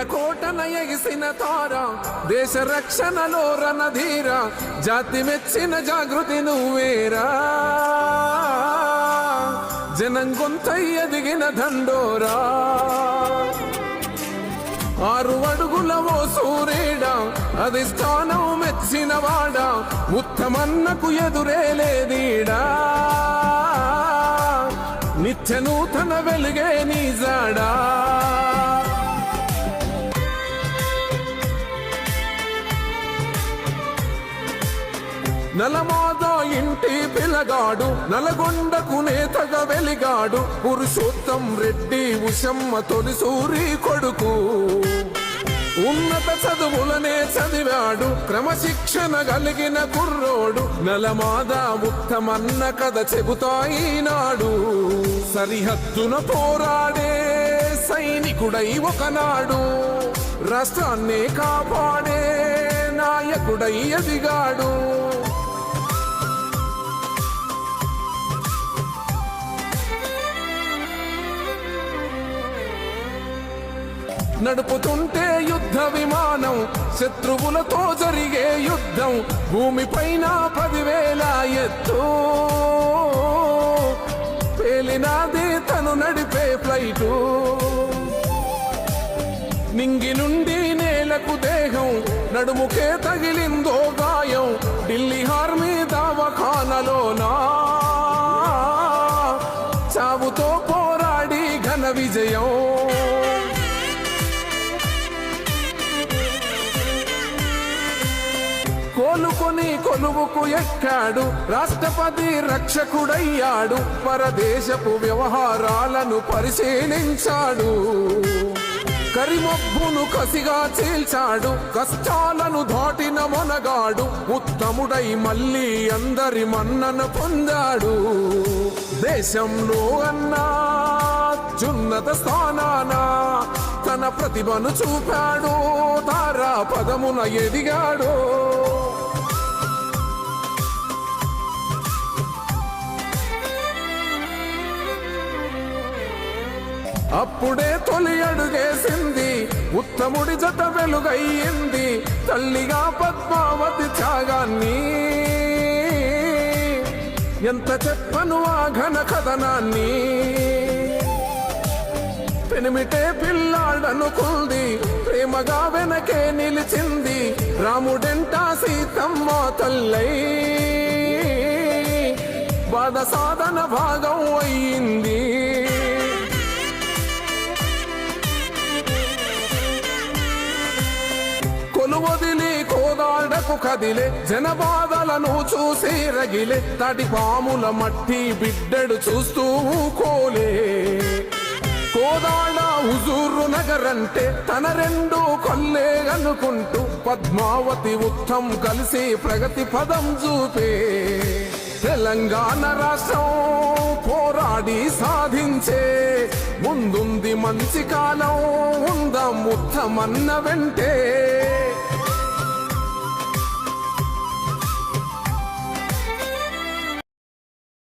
ఎర్రకోటన ఎగిసిన తార దేశ రక్షణలో రణధీర జాతి మెచ్చిన జాగృతి నువ్వేరా జనం గొంతై ఎదిగిన దండోరా 6 అడుగుల ఓ సూర్యుడా అది స్థానం మెచ్చిన వాడా ఉత్తమన్నకు ఎదురే లేదీడా నిత్య నూతన వెలుగే నీ జాడా నలమాద ఇంటి పిలగాడు నలగొండకు నేతగా వెలిగాడు పురుషోత్తం రెడ్డి ఉషమ్మ తొలిసూరి కొడుకు ఉన్నత చదువులనే చదివాడు క్రమశిక్షణ కలిగిన కుర్రోడు నలమాద ఉత్తమన్న కథ చెబుతాయినాడు సరిహద్దున పోరాడే సైనికుడై ఒకనాడు రాష్ట్రాన్నే కాపాడే నాయకుడై ఎదిగాడు నడుపుతుంటే యుద్ధ విమానం శత్రువులతో జరిగే యుద్ధం భూమిపైన 10,000 ఎత్తు పేలినాది తను నడిపే ఫ్లైటు నింగి నుండి నేలకు దేహం నడుముకే తగిలిందో గాయం ఢిల్లీ ఆర్మీ దవాఖానలోనా చావుతో పోరాడి ఘన విజయం కోలుకొని కొలువుకు ఎక్కాడు రాష్ట్రపతి రక్షకుడయ్యాడు పరదేశపు వ్యవహారాలను పరిశీలించాడు కరిమబ్బును కసిగా చీల్చాడు కష్టాలను దాటిన మొనగాడు ఉత్తముడై మళ్ళీ అందరి మన్నన పొందాడు దేశంలో అన్నా చున్నత స్థానాన తన ప్రతిభను చూపాడు తారా పదమున ఎదిగాడు అప్పుడే తొలి అడుగేసింది ఉత్తముడి జత వెలుగయ్యింది తల్లిగా పద్మావతి త్యాగాన్ని ఎంత చెప్పను ఆ ఘన కథనాన్ని పెనిమిటే పిల్లాడనుకుంది ప్రేమగా వెనకే నిలిచింది రాముడెంట సీతమ్మ తల్లై బాధ సాధన భాగం అయ్యింది కొలువదిలి కోదాడకు కదిలే జనబాధలను చూసి రగిలే తడి పాముల మట్టి బిడ్డడు చూస్తూ కోలే కోదాడ హుజూరు నగరంటే తన 2 కొల్లే అనుకుంటూ పద్మావతి ఉత్తమ్ కలిసి ప్రగతి పదం చూపే తెలంగాణ రాష్ట్రం పోరాడి సాధించే ముందుంది మంచి కాలం ఉందాం ఉత్తమన్న వెంటే